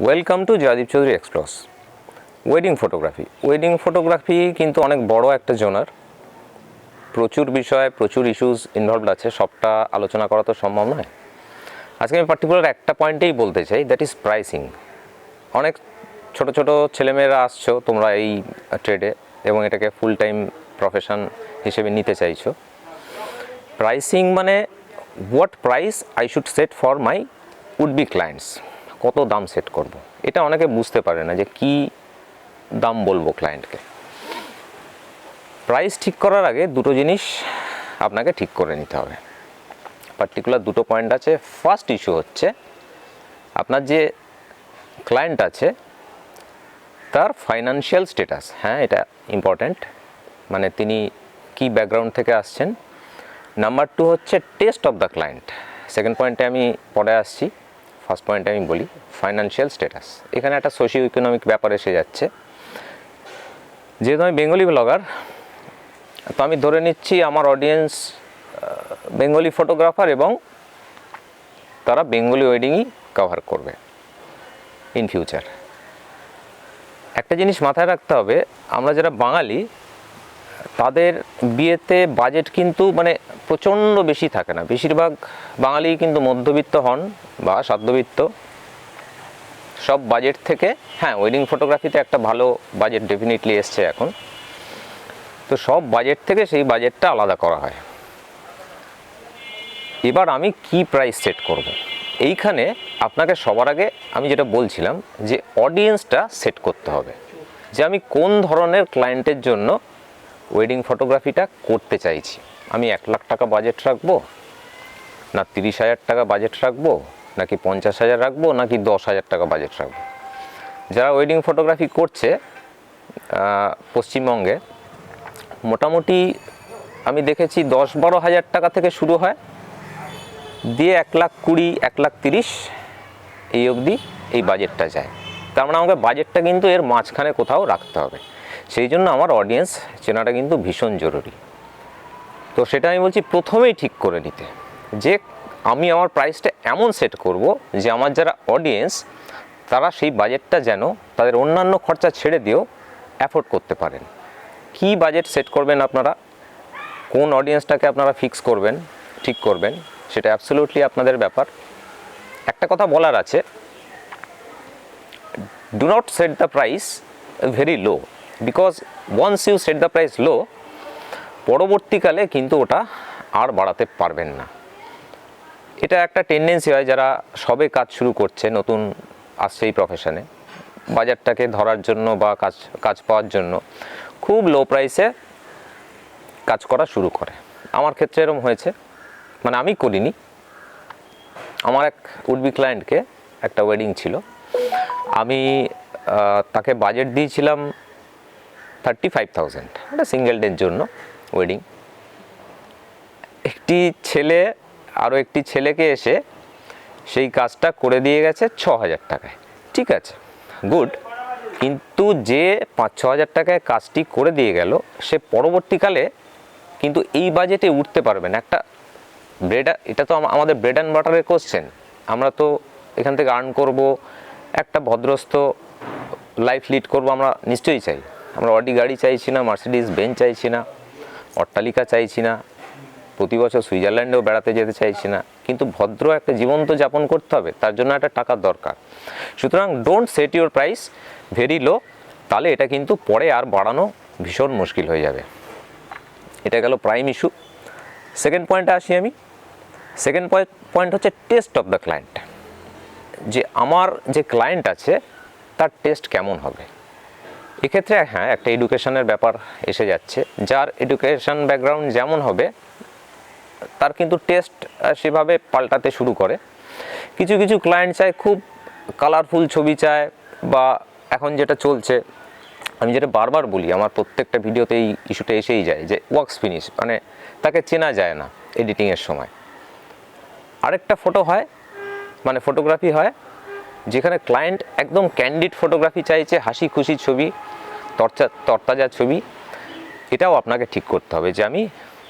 Welcome to Joydeep Chowdhury explores. Wedding photography কিন্তু অনেক বড় একটা জোনার, প্রচুর বিষয়, প্রচুর ইস্যুস ইনভলভড আছে, সবটা আলোচনা করা তো সম্ভব নয়। আজকে আমি পার্টিকুলার একটা পয়েন্টেই বলতে চাই, দ্যাট ইজ প্রাইসিং। অনেক ছোট ছোট ছেলেমেয়েরা আসছো তোমরা এই ট্রেডে এবং এটাকে ফুল টাইম প্রফেশন হিসেবে নিতে চাইছো। প্রাইসিং মানে what price I should set for my would be clients, কত দাম সেট করব, এটা অনেকে বুঝতে পারে না যে কি দাম বলবো ক্লায়েন্টকে। প্রাইস ঠিক করার আগে দুটো জিনিস আপনাকে ঠিক করে নিতে হবে, পার্টিকুলার দুটো পয়েন্ট আছে। ফার্স্ট ইস্যু হচ্ছে আপনার যে ক্লায়েন্ট আছে তার ফাইন্যান্সিয়াল স্ট্যাটাস। হ্যাঁ, এটা ইম্পর্ট্যান্ট, মানে তিনি কি ব্যাকগ্রাউন্ড থেকে আসছেন। নাম্বার টু হচ্ছে test of the client. Second পয়েন্টে আমি পরে আসছি, ফার্স্ট পয়েন্টে আমি বলি ফাইন্যান্সিয়াল স্ট্যাটাস। এখানে একটা সোশিও ইকোনমিক ব্যাপার এসে যাচ্ছে। যেহেতু আমি বেঙ্গলি ব্লগার, তো আমি ধরে নিচ্ছি আমার অডিয়েন্স বেঙ্গলি ফটোগ্রাফার এবং তারা বেঙ্গলি ওয়েডিংই কভার করবে ইন ফিউচার। একটা জিনিস মাথায় রাখতে হবে, আমরা যারা বাঙালি তাদের বিয়েতে বাজেট কিন্তু মানে প্রচণ্ড বেশি থাকে না। বেশিরভাগ বাঙালি কিন্তু মধ্যবিত্ত হন বা সাধ্যবিত্ত। সব বাজেট থেকে, হ্যাঁ, ওয়েডিং ফটোগ্রাফিতে একটা ভালো বাজেট ডেফিনেটলি এসছে এখন, তো সব বাজেট থেকে সেই বাজেটটা আলাদা করা হয়। এবার আমি কি প্রাইস সেট করব, এইখানে আপনাকে সবার আগে আমি যেটা বলছিলাম যে অডিয়েন্সটা সেট করতে হবে, যে আমি কোন ধরনের ক্লায়েন্টের জন্য ওয়েডিং ফটোগ্রাফিটা করতে চাইছি। আমি 1 লাখ টাকা বাজেট রাখবো, না 30,000 টাকা বাজেট রাখবো, নাকি 50,000 রাখবো, নাকি 10,000 টাকা বাজেট রাখবো। যারা ওয়েডিং ফটোগ্রাফি করছে পশ্চিমবঙ্গে, মোটামুটি আমি দেখেছি 10-12 হাজার টাকা থেকে শুরু হয়, দিয়ে 1,20,000, 1,30,000 এই অবধি এই বাজেটটা যায়। তার মানে আমাকে বাজেটটা কিন্তু এর মাঝখানে কোথাও রাখতে হবে। সেই জন্য আমার অডিয়েন্স চেনাটা কিন্তু ভীষণ জরুরি। তো সেটা আমি বলছি প্রথমেই ঠিক করে নিতে, যে আমি আমার প্রাইসটা এমন সেট করব যে আমার যারা অডিয়েন্স তারা সেই বাজেটটা যেন তাদের অন্যান্য খরচা ছেড়ে দিয়েও অ্যাফোর্ড করতে পারেন। কি বাজেট সেট করবেন আপনারা, কোন অডিয়েন্সটাকে আপনারা ফিক্স করবেন, ঠিক করবেন, সেটা অ্যাবসলিউটলি আপনাদের ব্যাপার। একটা কথা বলার আছে, do not set the price very low, because once you set the price low, পরবর্তীকালে কিন্তু ওটা আর বাড়াতে পারবেন না। এটা একটা টেন্ডেন্সি হয় যারা সবে কাজ শুরু করছে, নতুন আসছে এই প্রফেশনে, বাজারটাকে ধরার জন্য বা কাজ পাওয়ার জন্য খুব লো প্রাইসে কাজ করা শুরু করে। আমার ক্ষেত্রে এরকম হয়েছে, মানে আমি করিনি, আমার এক উডবি ক্লায়েন্টকে একটা ওয়েডিং ছিল, আমি তাকে বাজেট দিয়েছিলাম 35,000, একটা সিঙ্গেল ডের জন্য ওয়েডিং। একটি ছেলে আরও একটি ছেলেকে এসে সেই কাজটা করে দিয়ে গেছে 6,000 টাকায়। ঠিক আছে, গুড, কিন্তু যে 5-6 হাজার টাকায় কাজটি করে দিয়ে গেল, সে পরবর্তীকালে কিন্তু এই বাজেটে উঠতে পারবে না। একটা এটা তো আমাদের ব্রেড অ্যান্ড বাটারের কোশ্চেন। আমরা তো এখান থেকে আর্ন করব, একটা ভদ্রস্থ লাইফ লিড করব, আমরা নিশ্চয়ই চাই। আমরা অডি গাড়ি চাইছি না, মার্সিডিজ বেঞ্চ চাইছি না, অট্টালিকা চাইছি না, প্রতি বছর সুইজারল্যান্ডেও বেড়াতে যেতে চাইছি না, কিন্তু ভদ্র একটা জীবন তো যাপন করতে হবে, তার জন্য একটা টাকার দরকার। সুতরাং don't set your price very লো, তাহলে এটা কিন্তু পরে আর বাড়ানো ভীষণ মুশকিল হয়ে যাবে। এটা গেল প্রাইম ইস্যু। সেকেন্ড পয়েন্টে আসি আমি। সেকেন্ড পয়েন্ট হচ্ছে টেস্ট অফ দ্য ক্লায়েন্ট, যে আমার যে ক্লায়েন্ট আছে তার টেস্ট কেমন হবে। এক্ষেত্রে হ্যাঁ, একটা এডুকেশনের ব্যাপার এসে যাচ্ছে। যার এডুকেশন ব্যাকগ্রাউন্ড যেমন হবে তার কিন্তু টেস্ট সেভাবে পাল্টাতে শুরু করে। কিছু কিছু ক্লায়েন্ট চায় খুব কালারফুল ছবি চায়, বা এখন যেটা চলছে, আমি যেটা বারবার বলি, আমার প্রত্যেকটা ভিডিওতে এই ইস্যুটা এসেই যায়, যে ওয়াক্স ফিনিশ, মানে তাকে চেনা যায় না এডিটিংয়ের সময়। আরেকটা ফটো হয়, মানে ফটোগ্রাফি হয়, যেখানে ক্লায়েন্ট একদম ক্যান্ডিড ফটোগ্রাফি চাইছে, হাসি খুশি ছবি, তরতাজা ছবি। এটাও আপনাকে ঠিক করতে হবে যে আমি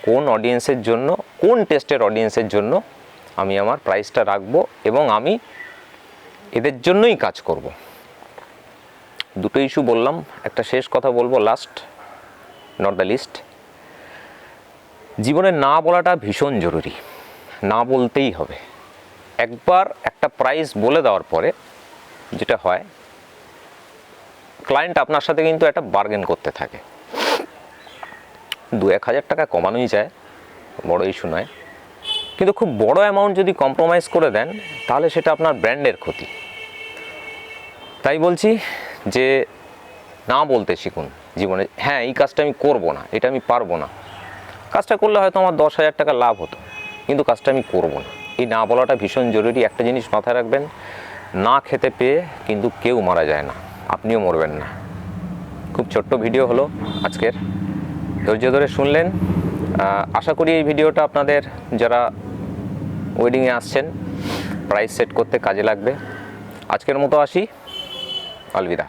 কোন অডিয়েন্সের জন্য, কোন টেস্টের অডিয়েন্সের জন্য আমি আমার প্রাইসটা রাখবো, এবং আমি এদের জন্যই কাজ করব। দুটো ইস্যু বললাম, একটা শেষ কথা বলবো, লাস্ট নট দ্য লিস্ট। জীবনে না বলাটা ভীষণ জরুরি, না বলতেই হবে। একবার একটা প্রাইস বলে দেওয়ার পরে যেটা হয়, ক্লায়েন্ট আপনার সাথে কিন্তু একটা বার্গেন করতে থাকে। 2-1 হাজার টাকা কমানোই যায়, বড় ইস্যু নয়, কিন্তু খুব বড় অ্যামাউন্ট যদি কম্প্রোমাইজ করে দেন তাহলে সেটা আপনার ব্র্যান্ডের ক্ষতি। তাই বলছি যে না বলতে শিখুন জীবনে। হ্যাঁ, এই কাজটা আমি করব না, এটা আমি পারবো না, কাজটা করলে হয়তো আমার 10,000 টাকা লাভ হতো, কিন্তু কাজটা আমি করব না। এই না বলাটা ভীষণ জরুরি। একটা জিনিস মাথায় রাখবেন, না খেতে পেয়ে কিন্তু কেউ মারা যায় না, আপনিও মরবেন না। খুব ছোট্ট ভিডিও হলো আজকের, ধৈর্য ধরে শুনলেন। আশা করি এই ভিডিওটা আপনাদের যারা ওয়েডিংয়ে আসছেন প্রাইস সেট করতে কাজে লাগবে। আজকের মতো আসি, আলবিদা।